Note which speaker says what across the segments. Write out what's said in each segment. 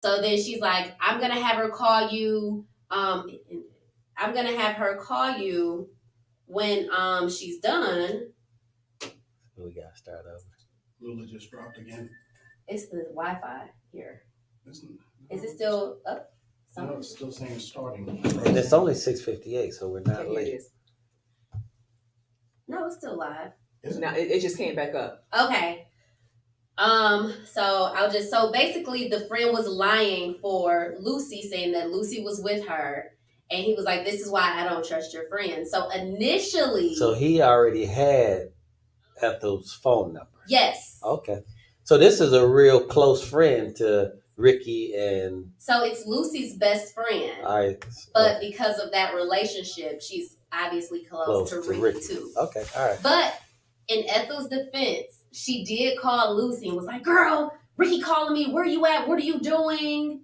Speaker 1: So then she's like, I'm gonna have her call you. I'm gonna have her call you when she's done.
Speaker 2: We gotta start over.
Speaker 3: Lula just dropped again.
Speaker 1: It's the Wi-Fi here. Is it still up?
Speaker 3: No, it's still saying it's starting.
Speaker 2: And it's only 6:58, so we're not late.
Speaker 1: No, it's still live.
Speaker 4: No, it just came back up.
Speaker 1: Okay. So basically the friend was lying for Lucy, saying that Lucy was with her, and he was like, this is why I don't trust your friend. So initially,
Speaker 2: So he already had Ethel's phone number.
Speaker 1: Yes.
Speaker 2: Okay. So this is a real close friend to Ricky, and
Speaker 1: so it's Lucy's best friend.
Speaker 2: All right.
Speaker 1: But because of that relationship, she's obviously close to Ricky too.
Speaker 2: Okay, all right.
Speaker 1: But in Ethel's defense, she did call Lucy and was like, girl, Ricky calling me. Where you at? What are you doing?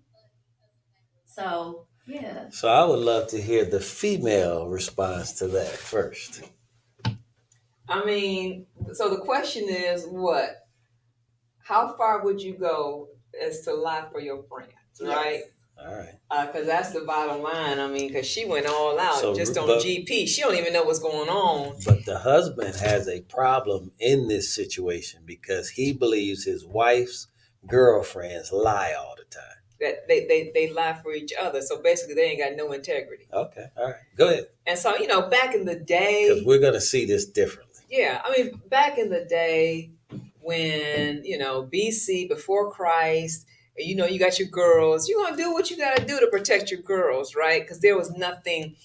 Speaker 1: So, yeah.
Speaker 2: So I would love to hear the female response to that first.
Speaker 4: I mean, so the question is what? How far would you go as to lie for your friends, right?
Speaker 1: Yes.
Speaker 2: All right.
Speaker 4: Because that's the bottom line. I mean, because she went all out on GP. She don't even know what's going on.
Speaker 2: But the husband has a problem in this situation because he believes his wife's girlfriends lie all the time.
Speaker 4: That they lie for each other. So basically, they ain't got no integrity.
Speaker 2: Okay, all right. Go ahead.
Speaker 4: And so, back in the day.
Speaker 2: Because we're going to see this differently.
Speaker 4: Yeah, I mean, back in the day when, BC, before Christ, you got your girls, you're going to do what you got to do to protect your girls, right? Because there was nothing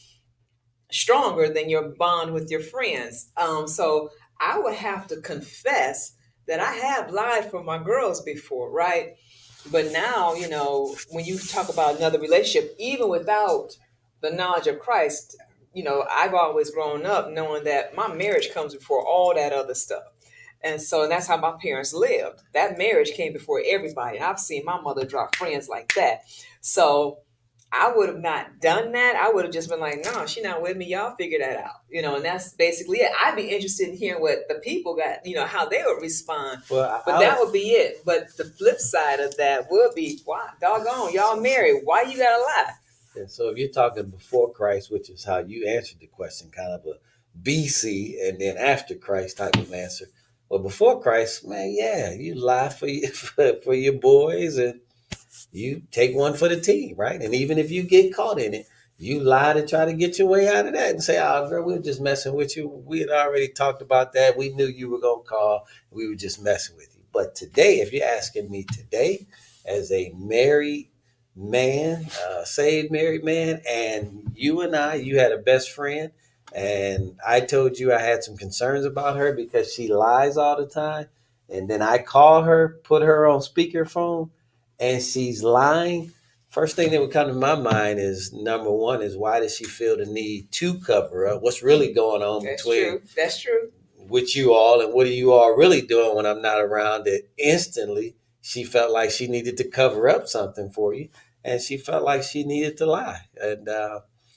Speaker 4: stronger than your bond with your friends. So I would have to confess that I have lied for my girls before, right? But now, when you talk about another relationship, even without the knowledge of Christ, I've always grown up knowing that my marriage comes before all that other stuff. And that's how my parents lived. That marriage came before everybody. I've seen my mother drop friends like that. So I would have not done that. I would have just been like, no, she's not with me. Y'all figure that out. And that's basically it. I'd be interested in hearing what the people got, how they would respond. But that would be it. But the flip side of that would be, why, doggone, y'all married. Why you got to lie?
Speaker 2: And so if you're talking before Christ, which is how you answered the question, kind of a BC and then after Christ type of answer. Well, before Christ, man, yeah, you lie for your boys and you take one for the team, right? And even if you get caught in it, you lie to try to get your way out of that and say, oh, girl, we were just messing with you. We had already talked about that. We knew you were going to call. We were just messing with you. But today, if you're asking me today, as a married man, saved married man, and you had a best friend, and I told you I had some concerns about her because she lies all the time, and then I call her, put her on speakerphone, and she's lying. First thing that would come to my mind is, number one, is why does she feel the need to cover up? What's really going on between
Speaker 4: That's true.
Speaker 2: With you all, and what are you all really doing when I'm not around? That instantly she felt like she needed to cover up something for you, and she felt like she needed to lie. And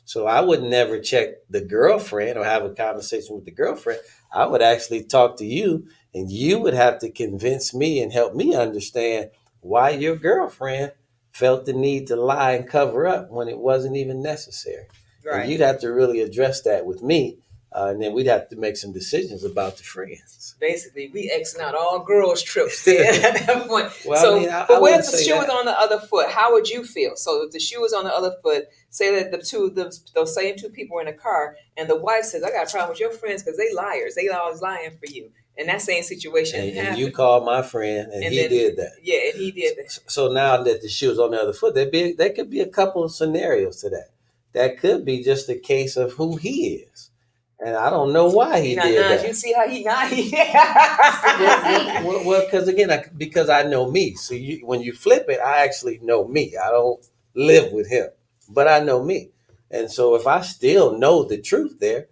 Speaker 2: so I would never check the girlfriend or have a conversation with the girlfriend. I would actually talk to you, and you would have to convince me and help me understand why your girlfriend felt the need to lie and cover up when it wasn't even necessary. Right. And you'd have to really address that with me. And then we'd have to make some decisions about the friends.
Speaker 4: Basically, we Xing out all girls' trips at that point.
Speaker 2: Well,
Speaker 4: so,
Speaker 2: I mean,
Speaker 4: but what if the shoe was on the other foot? How would you feel? So if the shoe was on the other foot, say that those same two people were in a car, and the wife says, I got a problem with your friends because they liars. They always lying for you. And that same situation
Speaker 2: and you called my friend, and he did that.
Speaker 4: Yeah, and he did that.
Speaker 2: So now that the shoe is on the other foot, there could be a couple of scenarios to that. That could be just a case of who he is. And I don't know why he did that.
Speaker 4: You see how he not?
Speaker 2: Well, because I know me. So when you flip it, I actually know me. I don't live with him, but I know me. And so if I still know the truth there,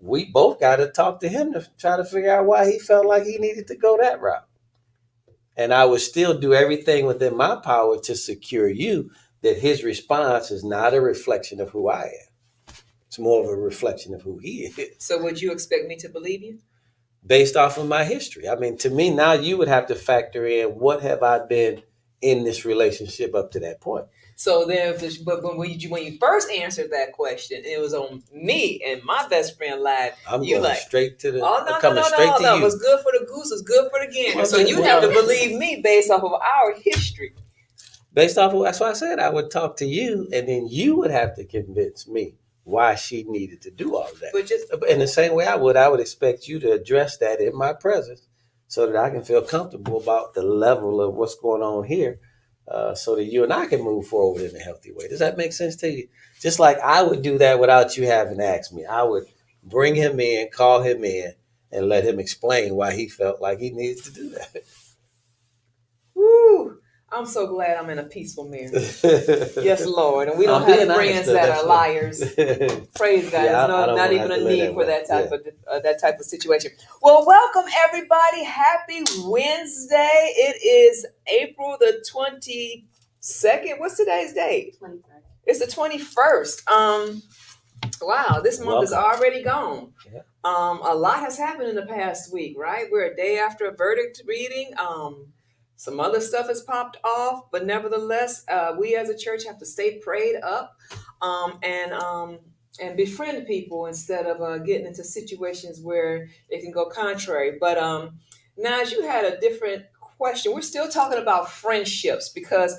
Speaker 2: we both got to talk to him to try to figure out why he felt like he needed to go that route. And I would still do everything within my power to secure you that his response is not a reflection of who I am. It's more of a reflection of who he is.
Speaker 4: So would you expect me to believe you?
Speaker 2: Based off of my history. I mean, to me, now you would have to factor in what have I been in this relationship up to that point.
Speaker 4: So then, but when you first answered that question, it was on me and my best friend lied.
Speaker 2: I'm
Speaker 4: You
Speaker 2: going
Speaker 4: like,
Speaker 2: straight to the.
Speaker 4: oh
Speaker 2: I'm coming straight to you.
Speaker 4: What's good for the goose is good for the gander.
Speaker 2: Well,
Speaker 4: so you
Speaker 2: well,
Speaker 4: have to believe me based off of our history.
Speaker 2: Based off of that's why I said I would talk to you, and then you would have to convince me why she needed to do all of that.
Speaker 4: But just
Speaker 2: In the same way I would expect you to address that in my presence, so that I can feel comfortable about the level of what's going on here, so that you and I can move forward in a healthy way. Does that make sense to you? Just like I would do that without you having asked me. I would bring him in, call him in, and let him explain why he felt like he needed to do that.
Speaker 4: woo, I'm so glad I'm in a peaceful marriage. Yes, Lord. And we don't
Speaker 2: I'm
Speaker 4: have
Speaker 2: being
Speaker 4: friends
Speaker 2: honest, though,
Speaker 4: that
Speaker 2: that's
Speaker 4: are
Speaker 2: what-
Speaker 4: liars. Praise God.
Speaker 2: Yeah, I
Speaker 4: There's
Speaker 2: don't
Speaker 4: not
Speaker 2: wanna
Speaker 4: even
Speaker 2: have
Speaker 4: a
Speaker 2: to let
Speaker 4: need
Speaker 2: that
Speaker 4: for
Speaker 2: work.
Speaker 4: that type of situation. Well, welcome everybody. Happy Wednesday. It is April the 22nd. What's today's date?
Speaker 1: 23rd.
Speaker 4: It's the 21st. Wow, this month is already gone.
Speaker 2: Yeah.
Speaker 4: A lot has happened in the past week, right? We're a day after a verdict reading. Some other stuff has popped off, but nevertheless, we as a church have to stay prayed up, and befriend people instead of getting into situations where it can go contrary. But Naj, you had a different question. We're still talking about friendships because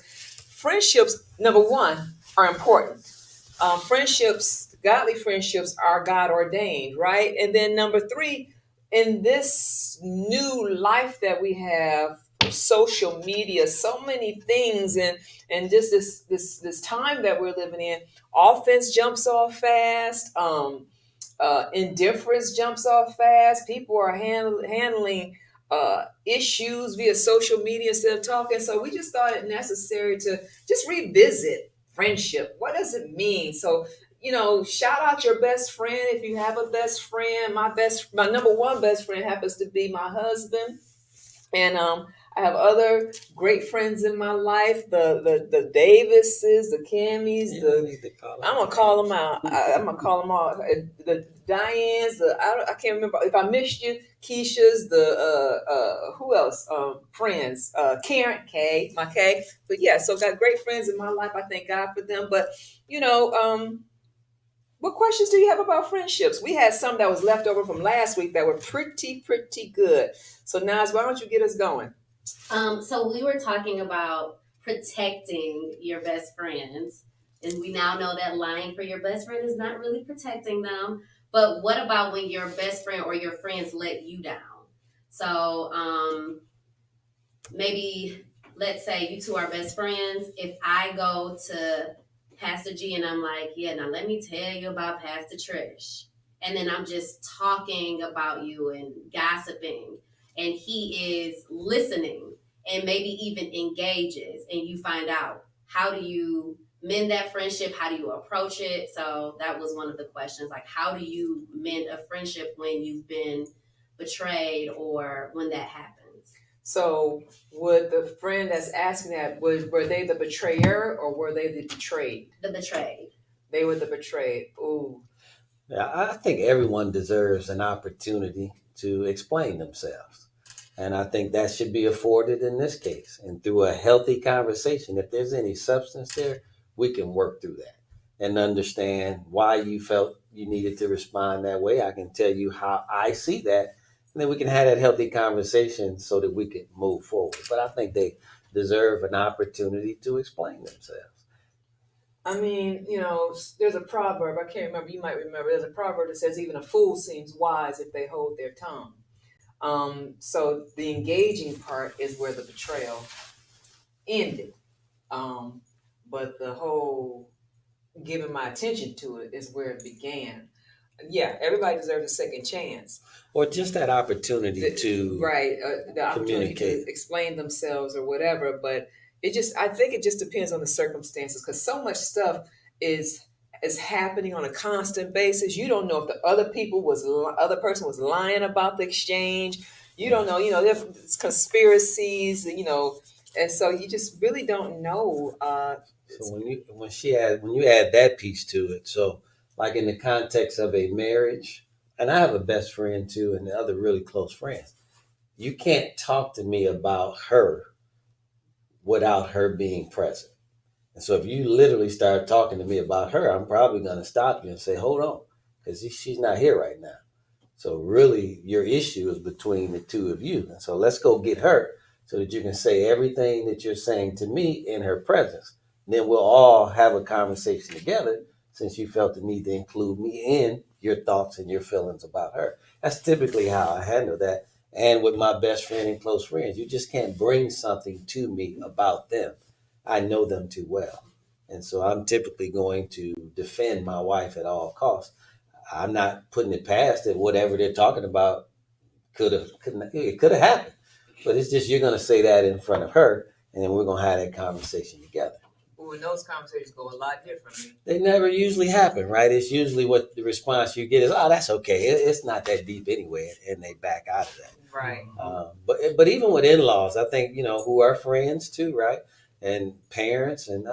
Speaker 4: friendships, number one, are important. Friendships, godly friendships, are God ordained, right? And then number three, in this new life that we have, social media, so many things, and just this time that we're living in, offense jumps off fast, indifference jumps off fast. People are handling issues via social media instead of talking. So we just thought it necessary to just revisit friendship. What does it mean? So, shout out your best friend if you have a best friend. My number one best friend happens to be my husband. And I have other great friends in my life, the Davises, the Cammys, I'm gonna call them out. I'm gonna call them all. The Dianes, I can't remember if I missed you. Keisha's, the who else? Friends, Karen, my K. But yeah, so got great friends in my life. I thank God for them. But what questions do you have about friendships? We had some that was left over from last week that were pretty good. So Naz, why don't you get us going?
Speaker 1: So we were talking about protecting your best friends, and we now know that lying for your best friend is not really protecting them. But what about when your best friend or your friends let you down? So maybe let's say you two are best friends. If I go to Pastor G and I'm like, yeah, now let me tell you about Pastor Trish. And then I'm just talking about you and gossiping, and he is listening and maybe even engages, and you find out, how do you mend that friendship? How do you approach it? So that was one of the questions, like, how do you mend a friendship when you've been betrayed or when that happens?
Speaker 4: So would the friend that's asking that, were they the betrayer or were they the betrayed?
Speaker 1: The betrayed.
Speaker 4: They were the betrayed. Ooh.
Speaker 2: Yeah, I think everyone deserves an opportunity to explain themselves. And I think that should be afforded in this case. And through a healthy conversation, if there's any substance there, we can work through that and understand why you felt you needed to respond that way. I can tell you how I see that. And then we can have that healthy conversation so that we can move forward. But I think they deserve an opportunity to explain themselves.
Speaker 4: I mean, there's a proverb, I can't remember, you might remember, there's a proverb that says even a fool seems wise if they hold their tongue. So the engaging part is where the betrayal ended. But the whole giving my attention to it is where it began. Yeah, everybody deserves a second chance.
Speaker 2: Or just that opportunity to
Speaker 4: the opportunity to explain themselves or whatever. But I think it just depends on the circumstances, because so much stuff is happening on a constant basis. You don't know if the other person was lying about the exchange. You don't know. There's conspiracies. And so you just really don't know.
Speaker 2: So when you add that piece to it, so like in the context of a marriage, and I have a best friend too, and other really close friends, you can't talk to me about her without her being present. And so if you literally start talking to me about her, I'm probably going to stop you and say, hold on, because she's not here right now. So really, your issue is between the two of you. And so let's go get her so that you can say everything that you're saying to me in her presence. And then we'll all have a conversation together since you felt the need to include me in your thoughts and your feelings about her. That's typically how I handle that. And with my best friend and close friends, you just can't bring something to me about them. I know them too well. And so I'm typically going to defend my wife at all costs. I'm not putting it past that whatever they're talking about it could have happened, but it's just you're going to say that in front of her, and then we're going to have that conversation together.
Speaker 4: Well, when those conversations go a lot differently.
Speaker 2: They never usually happen, right? It's usually what the response you get is, "Oh, that's okay. It's not that deep anyway," and they back out of that.
Speaker 4: Right.
Speaker 2: But even with in-laws, I think who are friends too, right? And parents and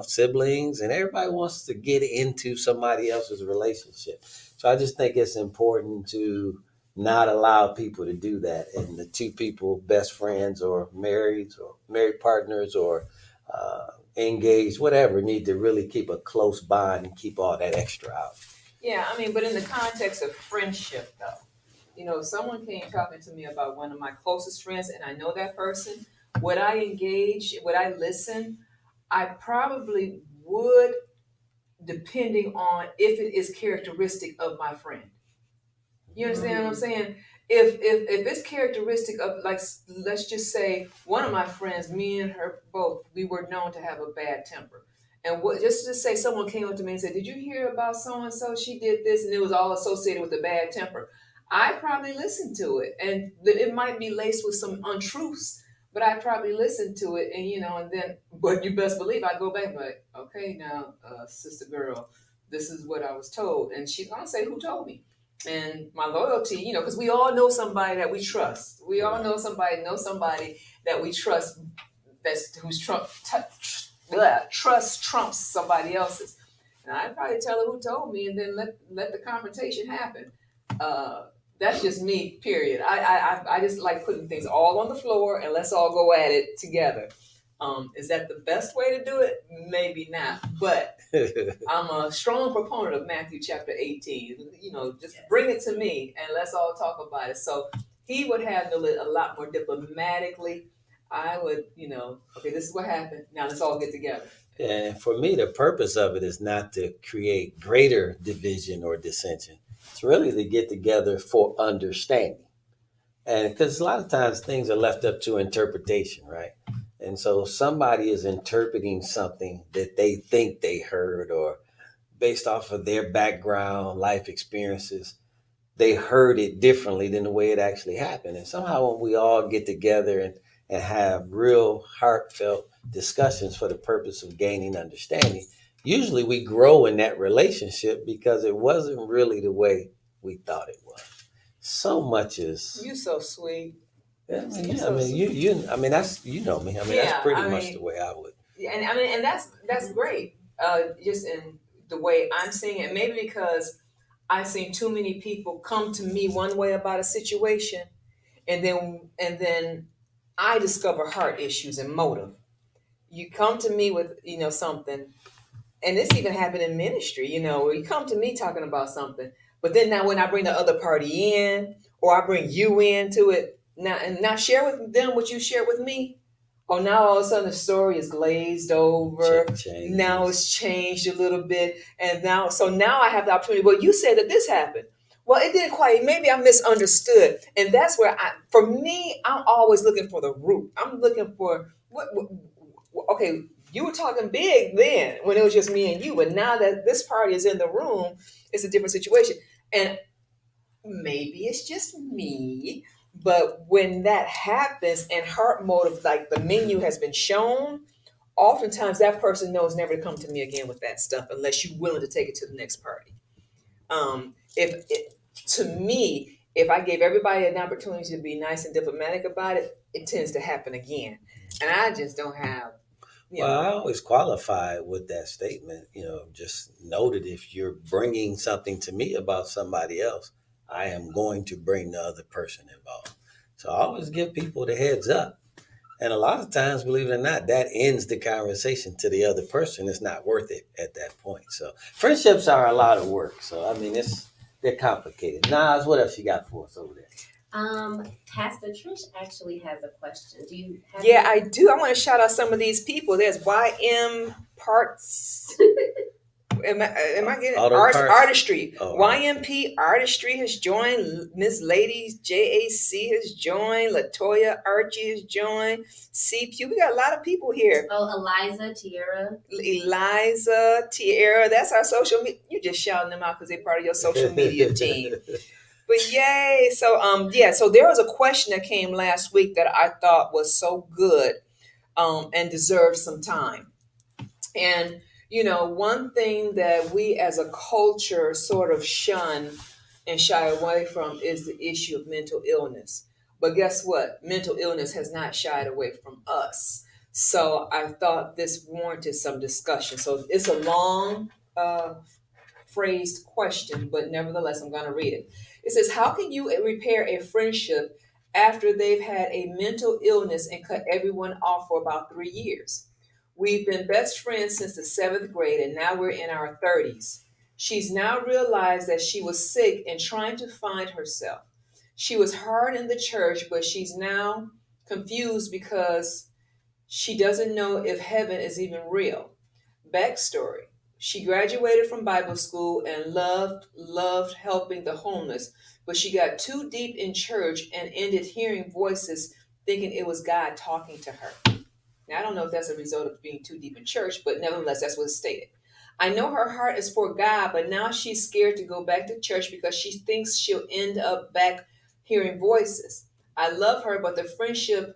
Speaker 2: siblings and everybody wants to get into somebody else's relationship. So I just think it's important to not allow people to do that. And the two people, best friends or married partners or engaged, whatever, need to really keep a close bond and keep all that extra out.
Speaker 4: Yeah, I mean, but in the context of friendship, though, if someone came talking to me about one of my closest friends and I know that person, would I engage? Would I listen? I probably would, depending on if it is characteristic of my friend. You understand what I'm saying? If it's characteristic of, like, let's just say one of my friends, me and her both, we were known to have a bad temper. And just to say someone came up to me and said, did you hear about so-and-so? She did this, and it was all associated with the bad temper. I probably listened to it, and it might be laced with some untruths, but I probably listened to it, and then, but you best believe I go back and be like, okay, now, sister girl, this is what I was told. And she's gonna say, who told me? And my loyalty, because we all know somebody that we trust. We all know somebody that we trust whose trust trumps somebody else's. And I'd probably tell her who told me, and then let the confrontation happen. That's just me, period. I just like putting things all on the floor and let's all go at it together. Is that the best way to do it? Maybe not, but I'm a strong proponent of Matthew chapter 18. Just bring it to me and let's all talk about it. So he would handle it a lot more diplomatically. I would, okay, this is what happened. Now let's all get together.
Speaker 2: And for me, the purpose of it is not to create greater division or dissension. It's really to get together for understanding. And because a lot of times things are left up to interpretation, right? And so somebody is interpreting something that they think they heard, or based off of their background, life experiences, they heard it differently than the way it actually happened. And somehow when we all get together and have real heartfelt discussions for the purpose of gaining understanding, usually we grow in that relationship because it wasn't really the way we thought it was. So much is...
Speaker 4: You so sweet.
Speaker 2: Yeah, I mean, that's, me. That's pretty much the way I would.
Speaker 4: And that's great. Just in the way I'm seeing it, maybe because I've seen too many people come to me one way about a situation, and then I discover heart issues and motive. You come to me with something, and this even happened in ministry. You come to me talking about something, but then now when I bring the other party in, or I bring you into it. Now share with them what you shared with me. Oh, now all of a sudden the story is glazed over. Now it's changed a little bit. And now I have the opportunity. Well, you said that this happened. Well, it didn't quite. Maybe I misunderstood. And that's where for me, I'm always looking for the root. I'm looking for okay, you were talking big then when it was just me and you. But now that this party is in the room, it's a different situation. And maybe it's just me. But when that happens and heart motive, like the menu has been shown, oftentimes that person knows never to come to me again with that stuff unless you're willing to take it to the next party. If I gave everybody an opportunity to be nice and diplomatic about it, it tends to happen again. And I just don't have...
Speaker 2: Well, I always qualify with that statement, just noted if you're bringing something to me about somebody else, I am going to bring the other person involved. So I always give people the heads up. And a lot of times, believe it or not, that ends the conversation to the other person. It's not worth it at that point. So friendships are a lot of work. So I mean, they're complicated. Nas, what else you got for us over there?
Speaker 1: Pastor Trish actually has a question. Do you have
Speaker 4: Yeah, I do. I want to shout out some of these people. There's YM Parts. Am I getting
Speaker 2: Auto
Speaker 4: Art,
Speaker 2: parts?
Speaker 4: Artistry?
Speaker 2: Oh,
Speaker 4: YMP Artistry has joined. Miss Ladies JAC has joined. Latoya Archie has joined. CQ. We got a lot of people here.
Speaker 1: Oh, Eliza, Tierra.
Speaker 4: Eliza, Tierra. That's our social media. You just shouting them out because they're part of your social media team. But yay! So yeah. So there was a question that came last week that I thought was so good, and deserved some time. And one thing that we as a culture sort of shun and shy away from is the issue of mental illness. But guess what? Mental illness has not shied away from us. So I thought this warranted some discussion. So it's a long phrased question, but nevertheless, I'm going to read it. It says, how can you repair a friendship after they've had a mental illness and cut everyone off for about 3 years? We've been best friends since the 7th grade, and now we're in our 30s. She's now realized that she was sick and trying to find herself. She was hard in the church, but she's now confused because she doesn't know if heaven is even real. Backstory. She graduated from Bible school and loved helping the homeless, but she got too deep in church and ended hearing voices thinking it was God talking to her. Now, I don't know if that's a result of being too deep in church, but nevertheless, that's what it's stated. I know her heart is for God, but now she's scared to go back to church because she thinks she'll end up back hearing voices. I love her, but the friendship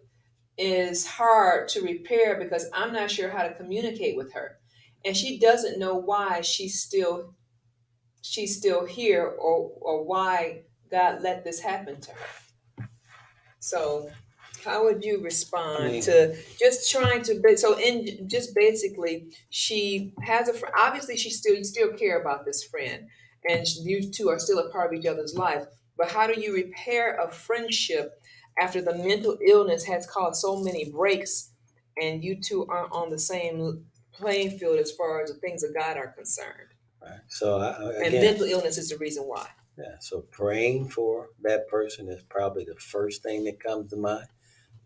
Speaker 4: is hard to repair because I'm not sure how to communicate with her. And she doesn't know why she's still here or why God let this happen to her. So how would you respond to just trying to just basically she has a friend, obviously you still care about this friend and you two are still a part of each other's life, but how do you repair a friendship after the mental illness has caused so many breaks and you two aren't on the same playing field as far as the things of God are concerned?
Speaker 2: Right. So
Speaker 4: And mental illness is the reason why.
Speaker 2: yeah. So praying for that person is probably the first thing that comes to mind,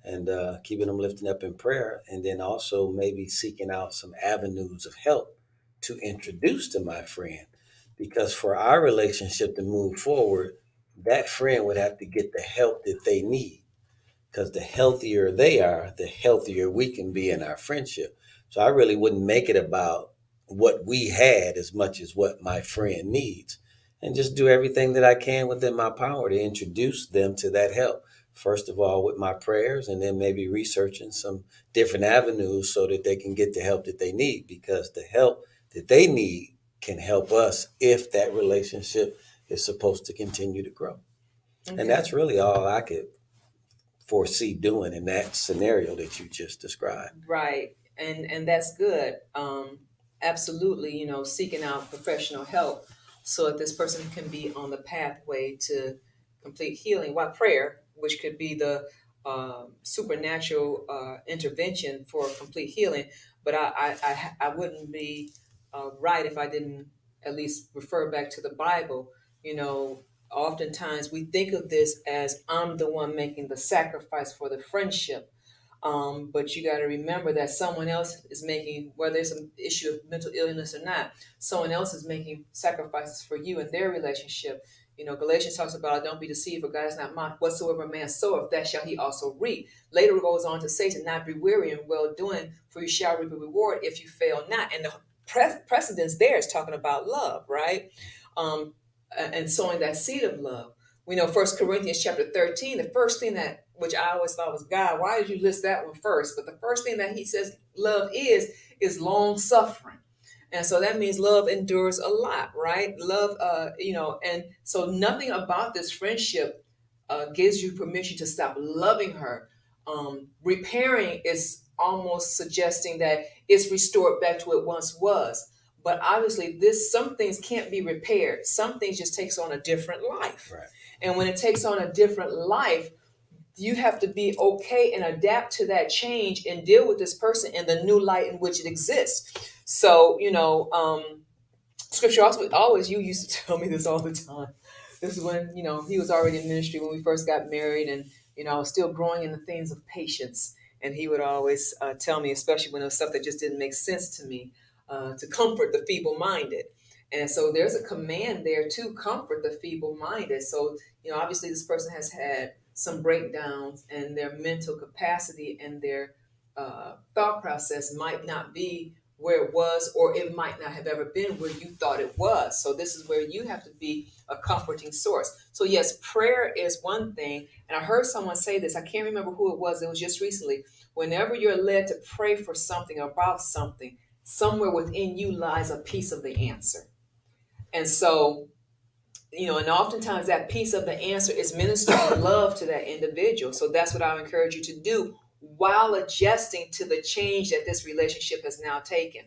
Speaker 2: and keeping them lifting up in prayer, and then also maybe seeking out some avenues of help to introduce to my friend, because for our relationship to move forward, that friend would have to get the help that they need, because the healthier they are, the healthier we can be in our friendship. So I really wouldn't make it about what we had as much as what my friend needs, and just do everything that I can within my power to introduce them to that help. First of all, with my prayers, and then maybe researching some different avenues so that they can get the help that they need, because the help that they need can help us if that relationship is supposed to continue to grow.
Speaker 4: Okay.
Speaker 2: And that's really all I could foresee doing in that scenario that you just described.
Speaker 4: Right. And that's good. Absolutely, seeking out professional help so that this person can be on the pathway to complete healing. While prayer, which could be the supernatural intervention for complete healing, but I wouldn't be right if I didn't at least refer back to the Bible. Oftentimes we think of this as I'm the one making the sacrifice for the friendship. But you got to remember that someone else is making, whether it's an issue of mental illness or not, someone else is making sacrifices for you in their relationship. Galatians talks about, don't be deceived, for God is not mocked. Whatsoever a man soweth, that shall he also reap. Later it goes on to say to not be weary in well doing, for you shall reap a reward if you fail not. And the precedence there is talking about love, right? And sowing that seed of love. We know 1 Corinthians chapter 13, the first thing that, which I always thought was, God, why did you list that one first? But the first thing that he says love is long suffering. And so that means love endures a lot, right? Love, and so nothing about this friendship gives you permission to stop loving her. Repairing is almost suggesting that it's restored back to what it once was. But obviously, some things can't be repaired. Some things just takes on a different life.
Speaker 2: Right.
Speaker 4: And when it takes on a different life, you have to be okay and adapt to that change and deal with this person in the new light in which it exists. So, scripture also always, you used to tell me this all the time. This is when, he was already in ministry when we first got married, and, I was still growing in the things of patience. And he would always tell me, especially when it was stuff that just didn't make sense to me, to comfort the feeble minded. And so there's a command there to comfort the feeble minded. So, obviously this person has had some breakdowns, and their mental capacity and their thought process might not be where it was, or it might not have ever been where you thought it was. So this is where you have to be a comforting source. So yes, prayer is one thing. And I heard someone say this, I can't remember who it was just recently. Whenever you're led to pray for something, about something, somewhere within you lies a piece of the answer. And so, and oftentimes that piece of the answer is ministering love to that individual. So that's what I would encourage you to do while adjusting to the change that this relationship has now taken.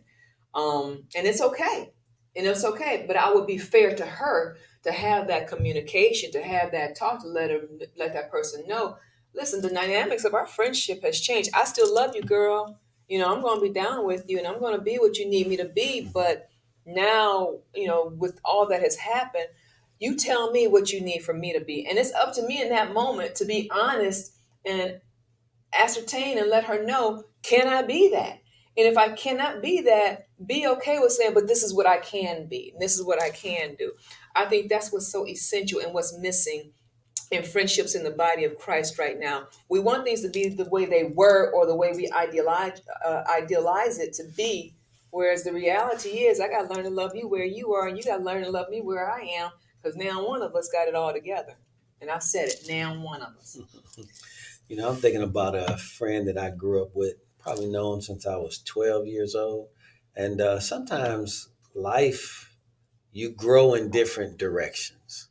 Speaker 4: And it's okay. And it's okay. But I would be fair to her to have that communication, to have that talk, to let that person know, listen, the dynamics of our friendship has changed. I still love you, girl. I'm going to be down with you, and I'm going to be what you need me to be. But now, with all that has happened, you tell me what you need for me to be. And it's up to me in that moment to be honest and ascertain and let her know, can I be that? And if I cannot be that, be okay with saying, but this is what I can be. And this is what I can do. I think that's what's so essential and what's missing in friendships in the body of Christ right now. We want things to be the way they were, or the way we idealize it to be. Whereas the reality is, I got to learn to love you where you are, and you got to learn to love me where I am, because now one of us got it all together. And I said it, now one of us.
Speaker 2: I'm thinking about a friend that I grew up with, probably known since I was 12 years old. And sometimes life, you grow in different directions.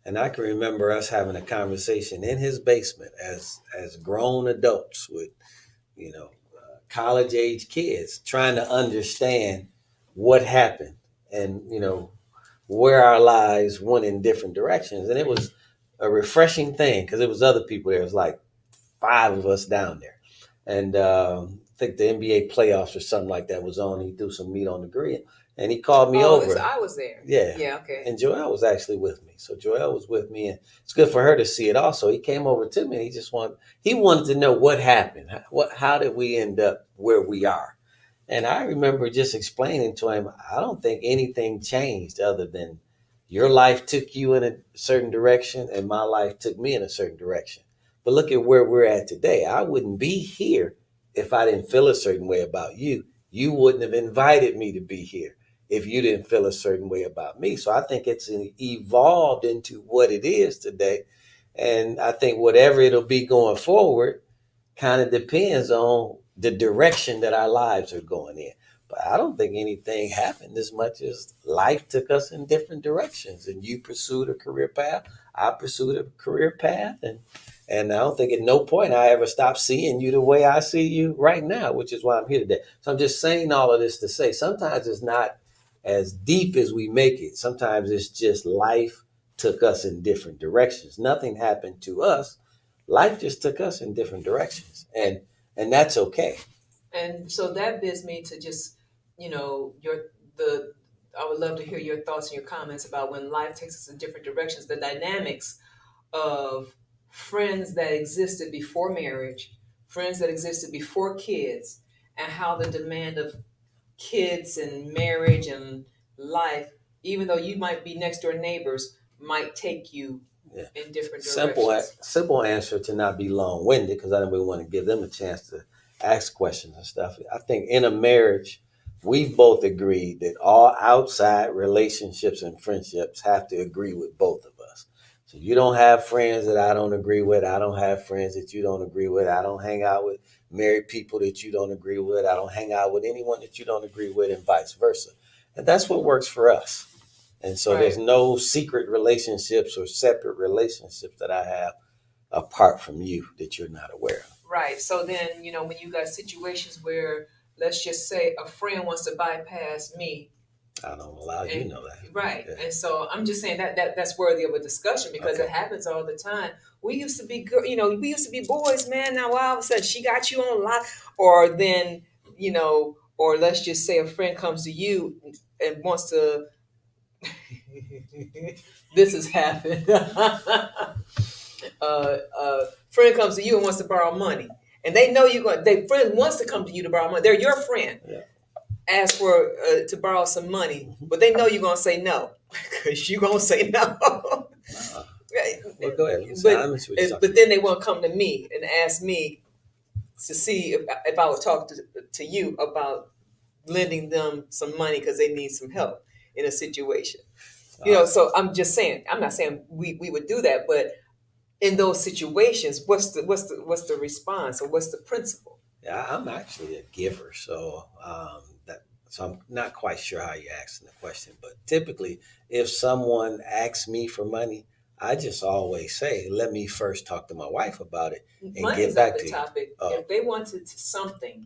Speaker 2: And I can remember us having a conversation in his basement as grown adults with, college age kids, trying to understand what happened and, where our lives went in different directions. And it was a refreshing thing because it was other people there. It was like 5 of us down there. And I think the NBA playoffs or something like that was on. He threw some meat on the grill. And he called me over.
Speaker 4: I was there.
Speaker 2: Yeah.
Speaker 4: Yeah, okay.
Speaker 2: And Joelle was actually with me. So Joelle was with me, and it's good for her to see it also. He came over to me, and he wanted to know what happened. How did we end up where we are? And I remember just explaining to him, I don't think anything changed other than your life took you in a certain direction and my life took me in a certain direction. But look at where we're at today. I wouldn't be here if I didn't feel a certain way about you. You wouldn't have invited me to be here if you didn't feel a certain way about me. So I think it's evolved into what it is today. And I think whatever it'll be going forward kind of depends on the direction that our lives are going in. But I don't think anything happened as much as life took us in different directions. And you pursued a career path. I pursued a career path. And I don't think at no point I ever stopped seeing you the way I see you right now, which is why I'm here today. So I'm just saying all of this to say sometimes it's not as deep as we make it. Sometimes it's just life took us in different directions. Nothing happened to us. Life just took us in different directions. And that's okay.
Speaker 4: And so that bids me to just, I would love to hear your thoughts and your comments about when life takes us in different directions, the dynamics of friends that existed before marriage, friends that existed before kids, and how the demand of kids and marriage and life, even though you might be next door neighbors, might take you in different directions.
Speaker 2: Simple answer to not be long-winded, because I don't really want to give them a chance to ask questions and stuff. I think in a marriage, we've both agreed that all outside relationships and friendships have to agree with both of us. So you don't have friends that I don't agree with. I don't have friends that you don't agree with. I don't hang out with married people that you don't agree with. I don't hang out with anyone that you don't agree with, and vice versa. And that's what works for us. And so There's no secret relationships or separate relationships that I have apart from you that you're not aware of.
Speaker 4: Right. So then, when you got situations where, let's just say, a friend wants to bypass me,
Speaker 2: I don't allow you to know that.
Speaker 4: Right.
Speaker 2: Yeah.
Speaker 4: And so I'm just saying that's worthy of a discussion because
Speaker 2: Okay.
Speaker 4: it happens all the time. We used to be good, we used to be boys, man. Now all of a sudden she got you on lock, or then, or let's just say a friend comes to you and wants to this has happened. Friend comes to you and wants to borrow money. And they know their friend wants to come to you to borrow money. They're your friend.
Speaker 2: Yeah.
Speaker 4: Ask for to borrow some money, but they know you're gonna say no because you're gonna say no.
Speaker 2: Well, go ahead.
Speaker 4: But then they want to come to me and ask me to see if I would talk to you about lending them some money because they need some help in a situation. So I'm just saying, I'm not saying we would do that, but in those situations, what's the response or what's the principle?
Speaker 2: Yeah, I'm actually a giver, so so I'm not quite sure how you're asking the question, but typically, if someone asks me for money, I just always say, "Let me first talk to my wife about it and
Speaker 4: Money
Speaker 2: get
Speaker 4: is
Speaker 2: back
Speaker 4: not
Speaker 2: to
Speaker 4: the
Speaker 2: you."
Speaker 4: topic.
Speaker 2: Oh.
Speaker 4: If they wanted something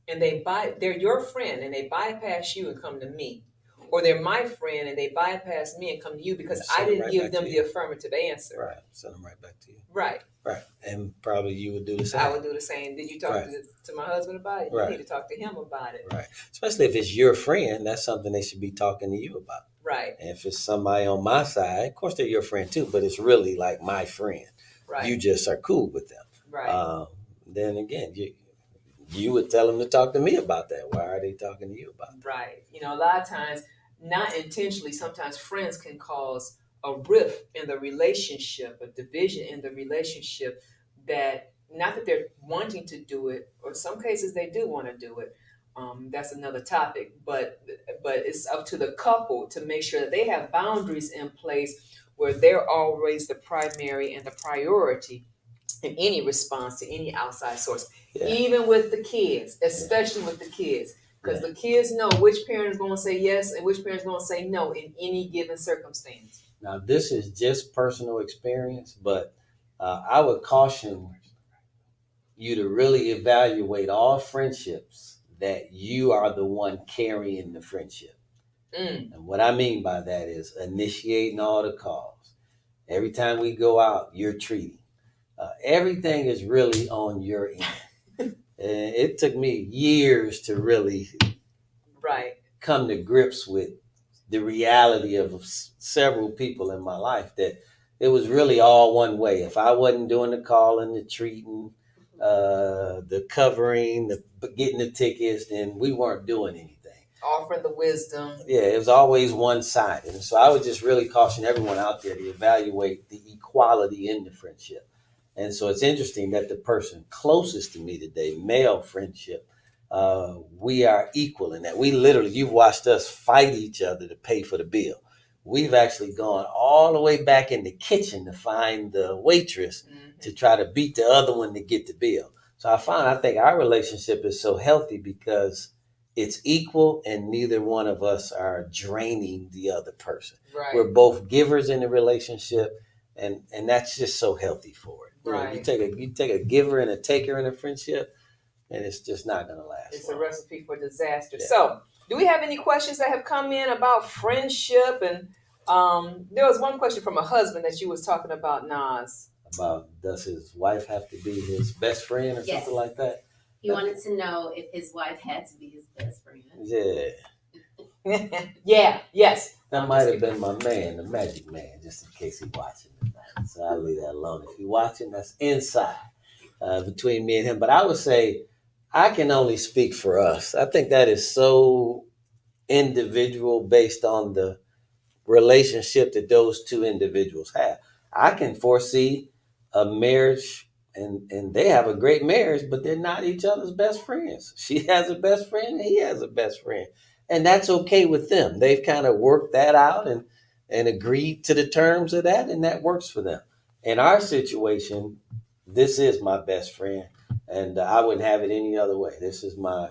Speaker 4: and they're your friend and they bypass you and come to me, or they're my friend and they bypass me and come to you because I didn't give them the affirmative answer.
Speaker 2: Right, send them right back to you.
Speaker 4: Right.
Speaker 2: Right, and probably you would do the same.
Speaker 4: I would do the same. Did you talk to my husband about it? You need to talk to him about it.
Speaker 2: Right, especially if it's your friend, that's something they should be talking to you about.
Speaker 4: Right.
Speaker 2: And if it's somebody on my side, of course they're your friend too, but it's really like my friend. Right. You just are cool with them.
Speaker 4: Right.
Speaker 2: Then again, you would tell them to talk to me about that. Why are they talking to you about that?
Speaker 4: Right. A lot of times, not intentionally, sometimes friends can cause a rift in the relationship, a division in the relationship that not that they're wanting to do it, or some cases they do want to do it. That's another topic, but it's up to the couple to make sure that they have boundaries in place where they're always the primary and the priority in any response to any outside source, even with the kids, especially with the kids. Because the kids know which parent is going to say yes and which parent is going to say no in any given circumstance.
Speaker 2: Now, this is just personal experience, but I would caution you to really evaluate all friendships that you are the one carrying the friendship. And what I mean by that is initiating all the calls. Every time we go out, you're treating. Everything is really on your end. And it took me years to really come to grips with the reality of several people in my life that it was really all one way. If I wasn't doing the calling, the treating, the covering, the getting the tickets, then we weren't doing anything.
Speaker 4: Offering the wisdom.
Speaker 2: Yeah, it was always one-sided. And so I would just really caution everyone out there to evaluate the equality in the friendship. And so it's interesting that the person closest to me today, male friendship, we are equal in that. We literally, you've watched us fight each other to pay for the bill. We've actually gone all the way back in the kitchen to find the waitress to try to beat the other one to get the bill. So I think our relationship is so healthy because it's equal and neither one of us are draining the other person.
Speaker 4: Right.
Speaker 2: We're both givers in the relationship, and that's just so healthy for it.
Speaker 4: Right.
Speaker 2: You take a giver and a taker in a friendship, and it's just not going to last.
Speaker 4: It's long. A recipe for disaster. Yeah. So, do we have any questions that have come in about friendship? And there was one question from a husband that you was talking about, Nas.
Speaker 2: About does his wife have to be his best friend or something like that?
Speaker 1: He wanted to know if his wife had to be his best friend.
Speaker 2: Yeah.
Speaker 4: Yeah. Yes.
Speaker 2: That might have been my man, the magic man, just in case he's watching tonight. So I'll leave that alone. If he's watching, that's inside between me and him. But I would say I can only speak for us. I think that is so individual based on the relationship that those two individuals have. I can foresee a marriage and they have a great marriage, but they're not each other's best friends. She has a best friend and he has a best friend. And that's okay with them. They've kind of worked that out and agreed to the terms of that, and that works for them. In our situation, this is my best friend, and I wouldn't have it any other way. This is my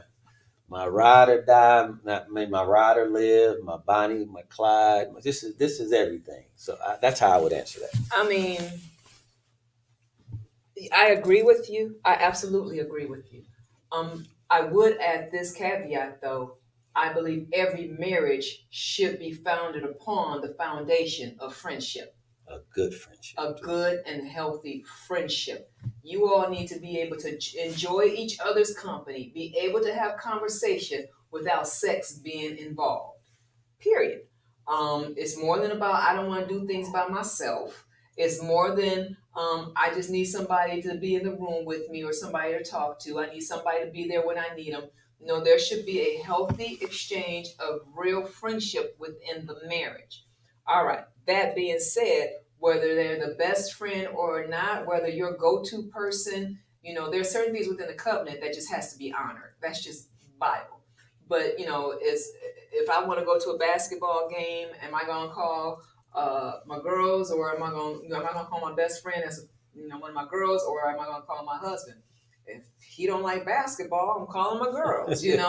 Speaker 2: ride or die, my ride or live, my Bonnie, my Clyde. This is everything. So that's how I would answer that.
Speaker 4: I mean, I agree with you. I absolutely agree with you. I would add this caveat though. I believe every marriage should be founded upon the foundation of friendship.
Speaker 2: A good friendship.
Speaker 4: A good and healthy friendship. You all need to be able to enjoy each other's company, be able to have conversation without sex being involved. Period. It's more than about I don't want to do things by myself. It's more than I just need somebody to be in the room with me or somebody to talk to. I need somebody to be there when I need them. No, there should be a healthy exchange of real friendship within the marriage. All right. That being said, whether they're the best friend or not, whether your go-to person, there's certain things within the covenant that just has to be honored. That's just Bible. But it's if I want to go to a basketball game, am I gonna call my girls, or am I gonna call my best friend as one of my girls, or am I gonna call my husband? If he don't like basketball, I'm calling my girls.
Speaker 2: And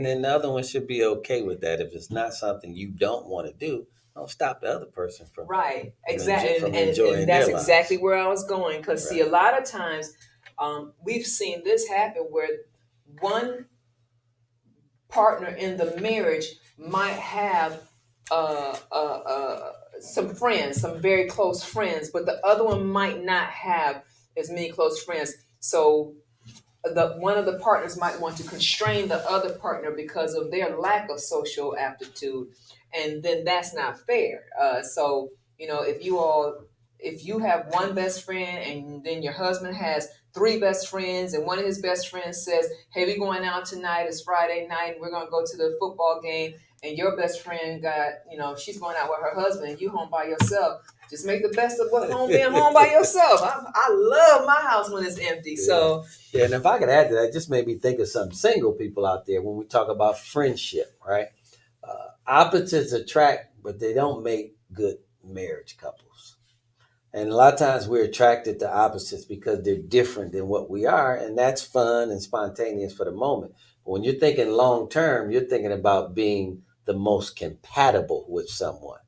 Speaker 2: then the other one should be okay with that. If it's not something you don't want to do, don't stop the other person from
Speaker 4: right, exactly,
Speaker 2: from
Speaker 4: and
Speaker 2: enjoying
Speaker 4: that's
Speaker 2: their
Speaker 4: exactly
Speaker 2: lives.
Speaker 4: where I was going. Because see, a lot of times we've seen this happen where one partner in the marriage might have some friends, some very close friends, but the other one might not have as many close friends. So one of the partners might want to constrain the other partner because of their lack of social aptitude, and then that's not fair. So if you have one best friend and then your husband has three best friends, and one of his best friends says, hey, we're going out tonight, it's Friday night, we're going to go to the football game, and your best friend got, she's going out with her husband and you home by yourself. Just make the best of what being home by yourself. I love my house when it's empty.
Speaker 2: Yeah.
Speaker 4: So
Speaker 2: yeah, and if I could add to that, just made me think of some single people out there when we talk about friendship, right? Opposites attract, but they don't make good marriage couples. And a lot of times we're attracted to opposites because they're different than what we are, and that's fun and spontaneous for the moment. But when you're thinking long term, you're thinking about being the most compatible with someone.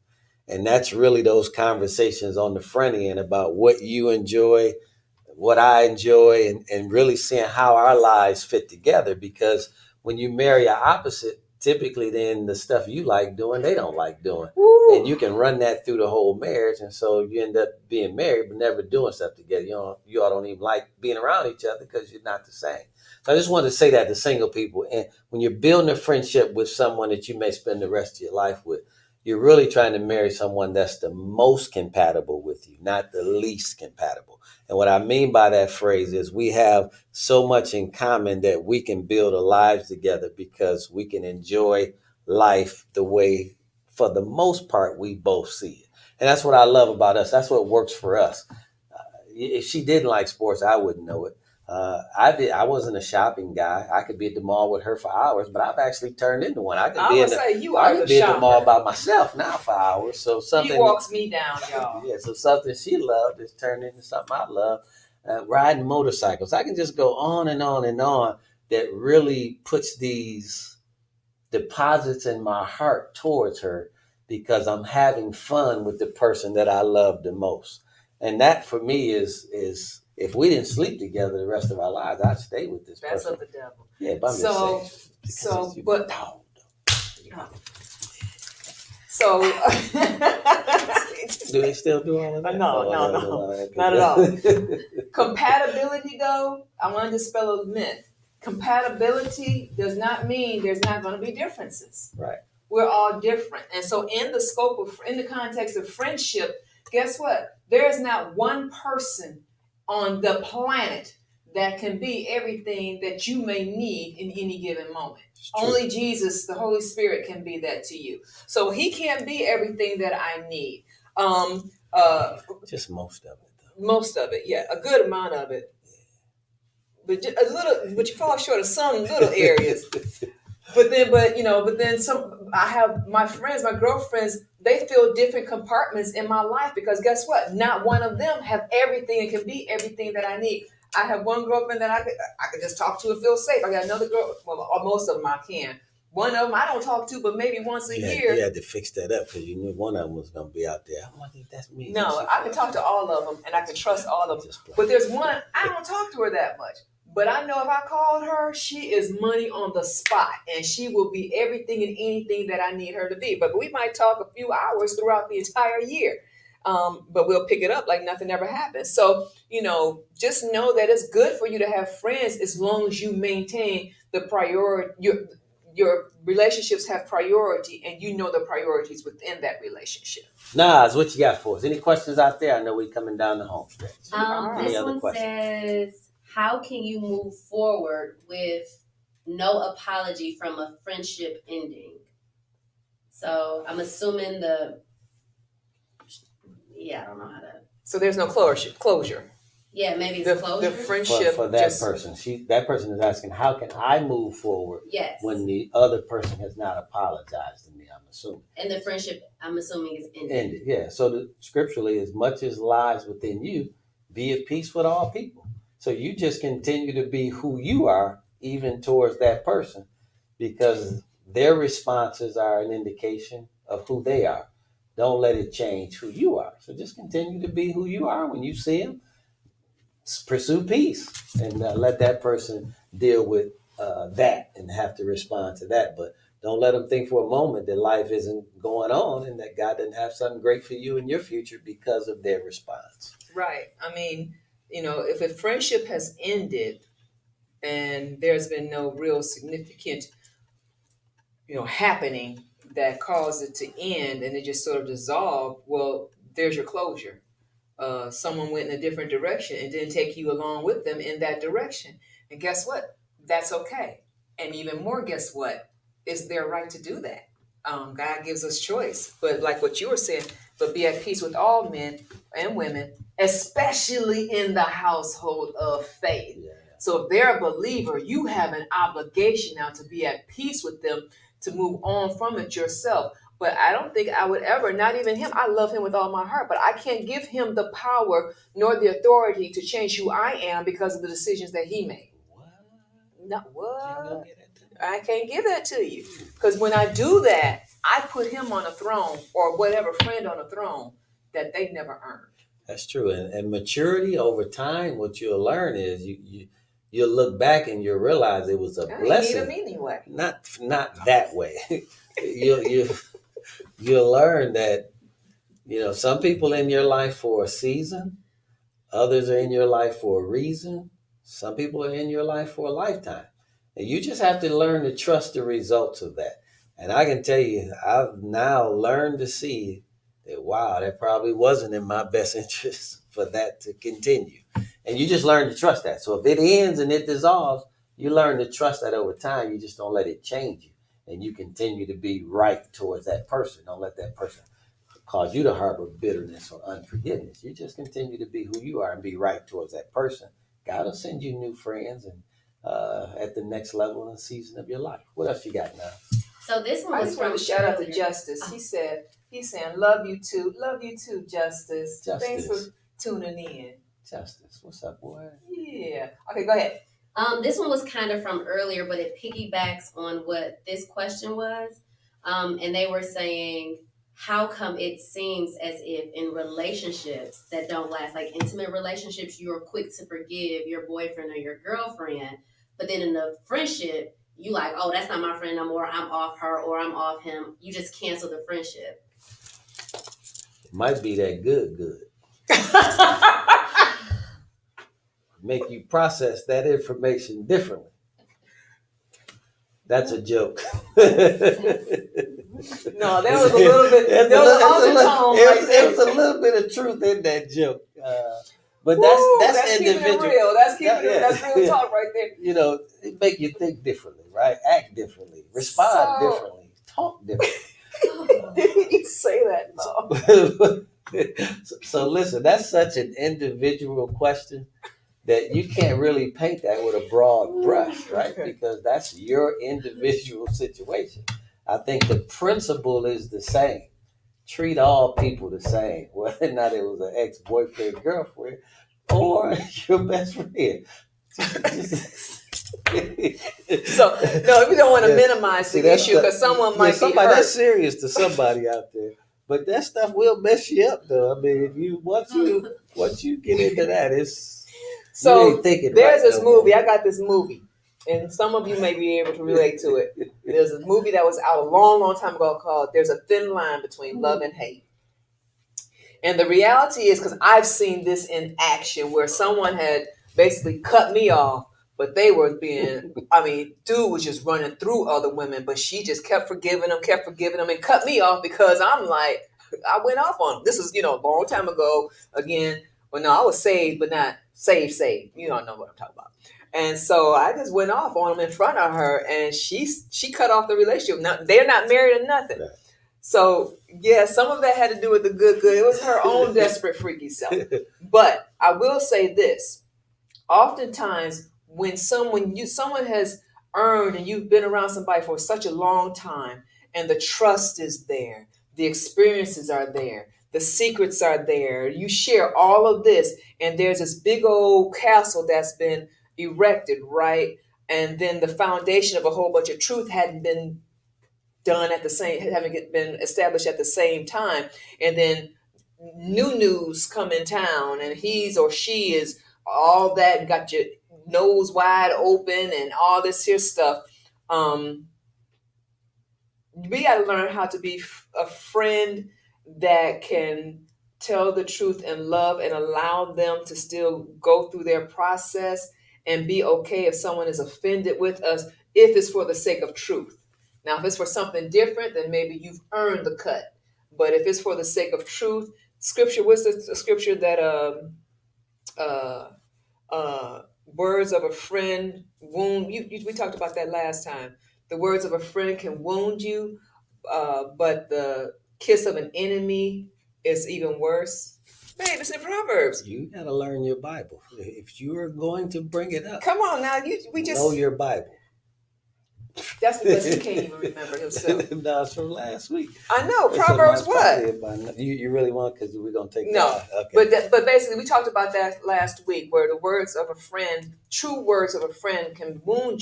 Speaker 2: And that's really those conversations on the front end about what you enjoy, what I enjoy, and really seeing how our lives fit together. Because when you marry an opposite, typically then the stuff you like doing, they don't like doing.
Speaker 4: woo,
Speaker 2: And you can run that through the whole marriage. And so you end up being married, but never doing stuff together. You all don't even like being around each other because you're not the same. So I just wanted to say that to single people. And when you're building a friendship with someone that you may spend the rest of your life with, you're really trying to marry someone that's the most compatible with you, not the least compatible. And what I mean by that phrase is we have so much in common that we can build our lives together because we can enjoy life the way, for the most part, we both see it. And that's what I love about us. That's what works for us. If she didn't like sports, I wouldn't know it. I wasn't a shopping guy. I could be at the mall with her for hours, but I've actually turned into one. I could be
Speaker 4: would say you are the
Speaker 2: be at the mall
Speaker 4: shopper.
Speaker 2: by myself now for hours. So
Speaker 4: He
Speaker 2: something
Speaker 4: walks me down, y'all.
Speaker 2: yeah, so something she loved has turned into something I love. Riding motorcycles. I can just go on and on and on. That really puts these deposits in my heart towards her because I'm having fun with the person that I love the most. And that for me is if we didn't sleep together the rest of our lives, I'd stay with this
Speaker 4: That's
Speaker 2: person.
Speaker 4: of the devil.
Speaker 2: Yeah, but I'm
Speaker 4: So-
Speaker 2: just saying.
Speaker 4: so,
Speaker 2: Because
Speaker 4: but-
Speaker 2: dog.
Speaker 4: So
Speaker 2: Do they still do all of that?
Speaker 4: No, not at all. Compatibility, though, I want to dispel a myth. Compatibility does not mean there's not going to be differences.
Speaker 2: Right.
Speaker 4: We're all different, and so in the context of friendship, guess what? There is not one person on the planet that can be everything that you may need in any given moment. Only Jesus, the Holy Spirit, can be that to you. So He can't be everything that I need.
Speaker 2: Just most of it, though.
Speaker 4: Most of it, yeah, a good amount of it, but a little. But you fall short of some little areas. But then some. I have my friends, my girlfriends. They fill different compartments in my life because guess what? Not one of them have everything and can be everything that I need. I have one girlfriend that I could just talk to and feel safe. I got another girl. Well, most of them I can. One of them I don't talk to, but maybe once a year.
Speaker 2: You had to fix that up because you knew one of them was going to be out there. I don't think that's me.
Speaker 4: No, I can talk to all of them and I can trust all of them. But there's one, I don't talk to her that much. But I know if I called her, she is money on the spot, and she will be everything and anything that I need her to be. But we might talk a few hours throughout the entire year, but we'll pick it up like nothing ever happened. So, just know that it's good for you to have friends as long as you maintain the priority. Your relationships have priority, and you know the priorities within that relationship.
Speaker 2: Nas, what you got for us? Any questions out there? I know we're coming down the home stretch. Any
Speaker 1: This
Speaker 2: other
Speaker 1: one
Speaker 2: questions?
Speaker 1: says, how can you move forward with no apology from a friendship ending? So I'm assuming I don't know how to.
Speaker 4: So there's no closure.
Speaker 1: Yeah, maybe it's closure.
Speaker 4: The friendship
Speaker 2: For that person. That person is asking, how can I move forward
Speaker 1: Yes.
Speaker 2: when the other person has not apologized to me, I'm assuming.
Speaker 1: And the friendship, I'm assuming, is ended.
Speaker 2: Ended, yeah. So scripturally, as much as lies within you, be at peace with all people. So you just continue to be who you are, even towards that person, because their responses are an indication of who they are. Don't let it change who you are. So just continue to be who you are. When you see them, pursue peace and let that person deal with that and have to respond to that. But don't let them think for a moment that life isn't going on and that God doesn't have something great for you in your future because of their response.
Speaker 4: Right. I mean, if a friendship has ended and there's been no real significant, happening that caused it to end and it just sort of dissolved, well, there's your closure. Someone went in a different direction and didn't take you along with them in that direction. And guess what? That's okay. And even more, guess what? It's their right to do that. God gives us choice. But like what you were saying, but be at peace with all men and women, especially in the household of faith.
Speaker 2: Yeah.
Speaker 4: So if they're a believer, you have an obligation now to be at peace with them, to move on from it yourself. But I don't think I would ever, not even him, I love him with all my heart, but I can't give him the power nor the authority to change who I am because of the decisions that he made.
Speaker 2: What?
Speaker 4: No, what? I can't give that to you. Because when I do that, I put him on a throne or whatever friend on a throne that they never earned.
Speaker 2: That's true. And maturity over time, what you'll learn is you'll look back and you'll realize it was a blessing.
Speaker 4: I need him anyway.
Speaker 2: Not that way. You'll learn that, some people in your life for a season, others are in your life for a reason. Some people are in your life for a lifetime. And you just have to learn to trust the results of that. And I can tell you, I've now learned to see that, wow, that probably wasn't in my best interest for that to continue. And you just learn to trust that. So if it ends and it dissolves, you learn to trust that over time. You just don't let it change you. And you continue to be right towards that person. Don't let that person cause you to harbor bitterness or unforgiveness. You just continue to be who you are and be right towards that person. God will send you new friends and at the next level and season of your life. What else you got now?
Speaker 1: So this one
Speaker 4: I
Speaker 1: was
Speaker 4: just want to shout out to Justice. He's saying, love you too, Justice. Thanks for tuning in.
Speaker 2: Justice, what's up, boy?
Speaker 4: Yeah. Okay, go ahead.
Speaker 1: This one was kind of from earlier, but it piggybacks on what this question was. And they were saying, how come it seems as if in relationships that don't last, like intimate relationships, you're quick to forgive your boyfriend or your girlfriend, but then in the friendship, you like, oh, that's not my friend no more, I'm off her or I'm off him. You just cancel the friendship.
Speaker 2: It might be that good. Make you process that information differently. That's a joke.
Speaker 4: No, there was a little bit. There was an undertone right there.
Speaker 2: There was a little bit of truth in that joke. But that's individual.
Speaker 4: Keeping it real. That's real talk right there.
Speaker 2: It make you think differently, right? Act differently, respond differently, talk differently.
Speaker 4: Did you say that? No.
Speaker 2: So listen, that's such an individual question that you can't really paint that with a broad brush, right? Because that's your individual situation. I think the principle is the same. Treat all people the same, whether or not it was an ex-boyfriend, girlfriend, or your best friend.
Speaker 4: So, no, we don't want to minimize the issue because someone might be hurt.
Speaker 2: That's serious to somebody out there. But that stuff will mess you up, though. I mean, once you get into that,
Speaker 4: So
Speaker 2: ain't thinking
Speaker 4: there's
Speaker 2: right
Speaker 4: this
Speaker 2: no more.
Speaker 4: movie. I got this movie, and some of you may be able to relate to it. There's a movie that was out a long, long time ago called "There's a Thin Line Between Love and Hate." And the reality is, because I've seen this in action, where someone had basically cut me off, but they were being, I mean, dude was just running through other women, but she just kept forgiving them, and cut me off because I'm like, I went off on him. This is, a long time ago. Again, well, no, I was saved, but not saved. You don't know what I'm talking about. And so I just went off on him in front of her, and she cut off the relationship. Now, they're not married or nothing.
Speaker 2: Right.
Speaker 4: So yeah, some of that had to do with the good. It was her own desperate, freaky self. But I will say this: oftentimes, when someone has earned and you've been around somebody for such a long time, and the trust is there, the experiences are there, the secrets are there. You share all of this, and there's this big old castle that's been erected, right? And then the foundation of a whole bunch of truth hadn't been done at the same, having been established at the same time, and then new news come in town, and he's or she is all that, got your nose wide open and all this here stuff. We got to learn how to be a friend that can tell the truth and love and allow them to still go through their process and be okay if someone is offended with us, if it's for the sake of truth. Now, if it's for something different, then maybe you've earned the cut. But if it's for the sake of truth, scripture, what's the scripture that words of a friend wound you? We talked about that last time. The words of a friend can wound you, but the kiss of an enemy is even worse. Babe, it's in Proverbs.
Speaker 2: You got to learn your Bible. If you are going to bring it up,
Speaker 4: Come on now, we just
Speaker 2: know your Bible.
Speaker 4: That's because he can't even remember himself.
Speaker 2: No, it's from last week.
Speaker 4: I know.
Speaker 2: It's
Speaker 4: Proverbs
Speaker 2: on
Speaker 4: what?
Speaker 2: Friday. You really want, because we're going to take
Speaker 4: No.
Speaker 2: that. Okay.
Speaker 4: But basically, we talked about that last week, where the words of a friend, true words of a friend, can wound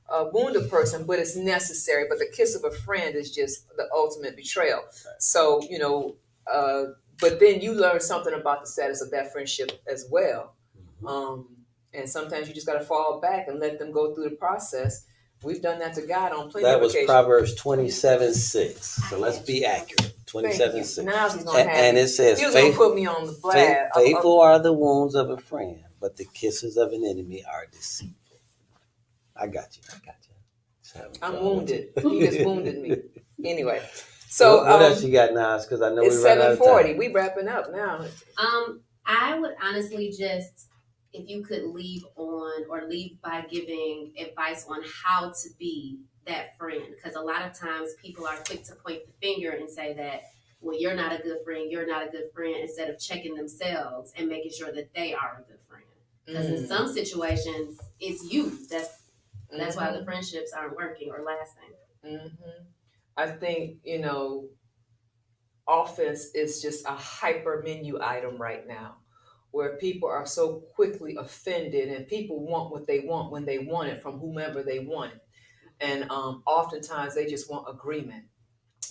Speaker 4: a person, but it's necessary. But the kiss of a friend is just the ultimate betrayal.
Speaker 2: Right.
Speaker 4: So, but then you learn something about the status of that friendship as well.
Speaker 2: Mm-hmm.
Speaker 4: And sometimes you just got to fall back and let them go through the process. We've done that to God on plenty of occasions.
Speaker 2: That was Proverbs 27:6. So let's be accurate. 27:6.
Speaker 4: Now he's gonna have
Speaker 2: and it says,
Speaker 4: he was gonna put me on the blast.
Speaker 2: Faithful are the wounds of a friend, but the kisses of an enemy are deceitful. I got you.
Speaker 4: I'm wounded. He just wounded me. Anyway, so
Speaker 2: what else you got now? Because I know
Speaker 4: it's
Speaker 2: we're running out of time.
Speaker 4: 7:40. We wrapping up now.
Speaker 1: I would honestly just, if you could leave by giving advice on how to be that friend, because a lot of times people are quick to point the finger and say that, well, you're not a good friend, instead of checking themselves and making sure that they are a good friend. Because in some situations, it's you. That's why the friendships aren't working or lasting.
Speaker 4: Mm-hmm. I think, offense is just a hyper menu item right now, where people are so quickly offended, and people want what they want when they want it from whomever they want it. And oftentimes they just want agreement.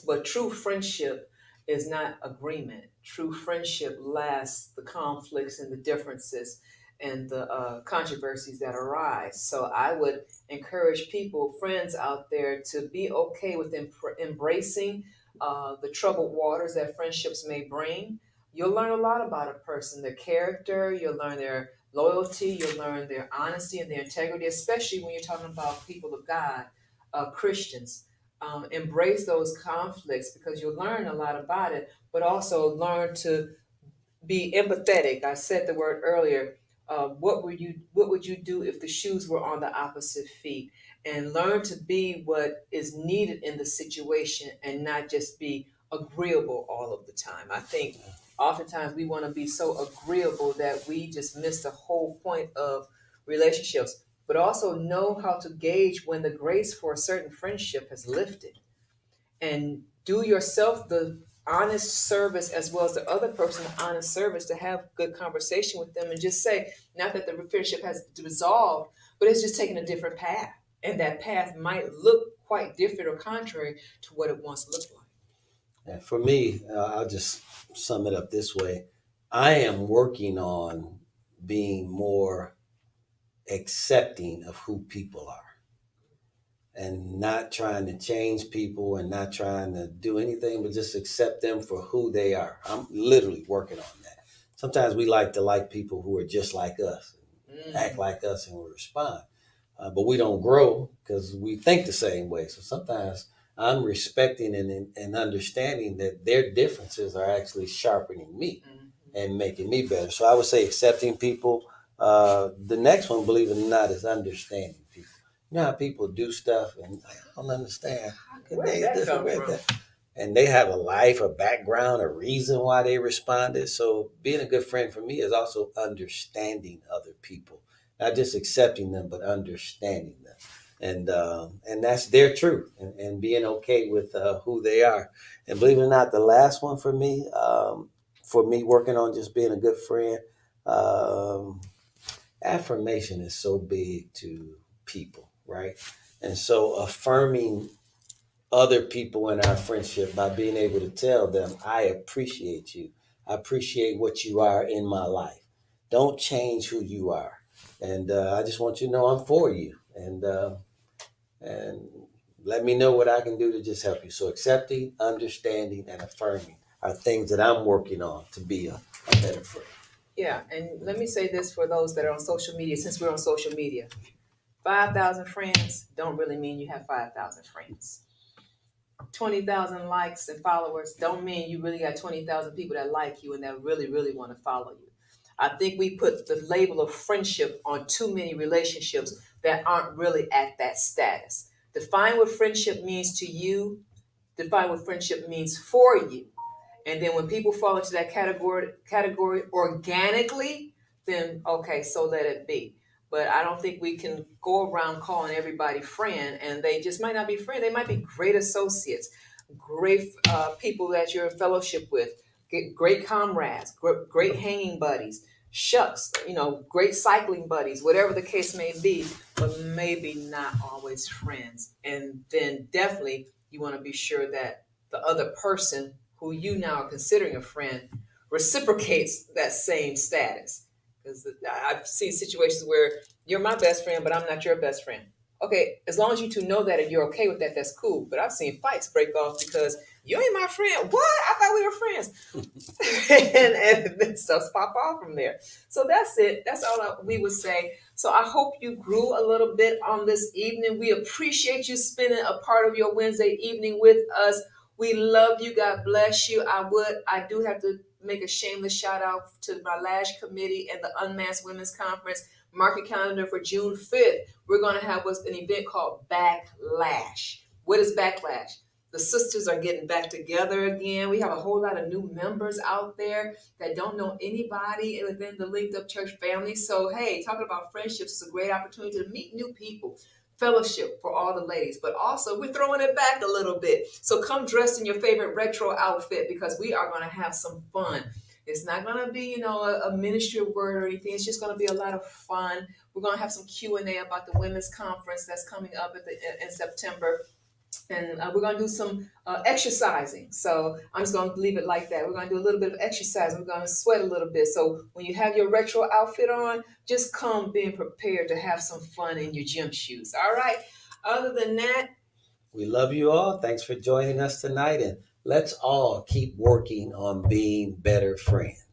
Speaker 4: But true friendship is not agreement. True friendship lasts the conflicts and the differences and the controversies that arise. So I would encourage friends out there, to be okay with embracing the troubled waters that friendships may bring. You'll learn a lot about a person, their character, you'll learn their loyalty, you'll learn their honesty and their integrity, especially when you're talking about people of God, Christians. Embrace those conflicts, because you'll learn a lot about it, but also learn to be empathetic. I said the word earlier. What would you do if the shoes were on the opposite feet? And learn to be what is needed in the situation, and not just be agreeable all of the time. I think oftentimes we want to be so agreeable that we just miss the whole point of relationships. But also know how to gauge when the grace for a certain friendship has lifted, and do yourself the honest service, as well as the other person the honest service, to have good conversation with them and just say, not that the friendship has dissolved, but it's just taken a different path, and that path might look quite different or contrary to what it once looked like.
Speaker 2: And for me, I'll just sum it up this way. I am working on being more accepting of who people are and not trying to change people and not trying to do anything but just accept them for who they are. I'm literally working on that. Sometimes we like to like people who are just like us, act like us, and we respond. But we don't grow because we think the same way. So sometimes I'm respecting and understanding that their differences are actually sharpening me and making me better. So I would say accepting people. The next one, believe it or not, is understanding people. You know how people do stuff and I don't understand. How can
Speaker 4: Where'd
Speaker 2: they
Speaker 4: that
Speaker 2: this
Speaker 4: come
Speaker 2: or
Speaker 4: from?
Speaker 2: that? And they have a life, a background, a reason why they responded. So being a good friend for me is also understanding other people, not just accepting them, but understanding them, and that's their truth, and being okay with who they are. And believe it or not, the last one for me, working on just being a good friend, um, affirmation is so big to people, right? And so affirming other people in our friendship by being able to tell them, I appreciate you. I appreciate what you are in my life. Don't change who you are. And I just want you to know I'm for you. And let me know what I can do to just help you. So accepting, understanding, and affirming are things that I'm working on to be a better friend.
Speaker 4: Yeah, and let me say this for those that are on social media, since we're on social media. 5,000 friends don't really mean you have 5,000 friends. 20,000 likes and followers don't mean you really got 20,000 people that like you and that really, really want to follow you. I think we put the label of friendship on too many relationships that aren't really at that status. Define what friendship means to you, define what friendship means for you. And then when people fall into that category organically, then okay, so let it be. But I don't think we can go around calling everybody friend, and they just might not be friend. They might be great associates, great people that you're in fellowship with, great comrades, great hanging buddies. Shucks, great cycling buddies, whatever the case may be, but maybe not always friends. And then definitely you want to be sure that the other person who you now are considering a friend reciprocates that same status. Because I've seen situations where you're my best friend, but I'm not your best friend. Okay, as long as you two know that and you're okay with that, that's cool. But I've seen fights break off because you ain't my friend. What? I thought we were friends. and then stuff pop off from there. So that's it. That's all we would say. So I hope you grew a little bit on this evening. We appreciate you spending a part of your Wednesday evening with us. We love you. God bless you. I do have to make a shameless shout out to my Lash Committee and the Unmasked Women's Conference. Mark your calendar for June 5th. We're going to have an event called Backlash. What is Backlash? The sisters are getting back together again. We have a whole lot of new members out there that don't know anybody within the Linked Up Church family. So, hey, talking about friendships is a great opportunity to meet new people. Fellowship for all the ladies, but also we're throwing it back a little bit. So come dressed in your favorite retro outfit because we are going to have some fun. It's not going to be, a ministry word or anything. It's just going to be a lot of fun. We're going to have some Q&A about the women's conference that's coming up in September. And we're going to do some exercising. So I'm just going to leave it like that. We're going to do a little bit of exercise. We're going to sweat a little bit. So when you have your retro outfit on, just come being prepared to have some fun in your gym shoes. All right. Other than that,
Speaker 2: We love you all. Thanks for joining us tonight. And let's all keep working on being better friends.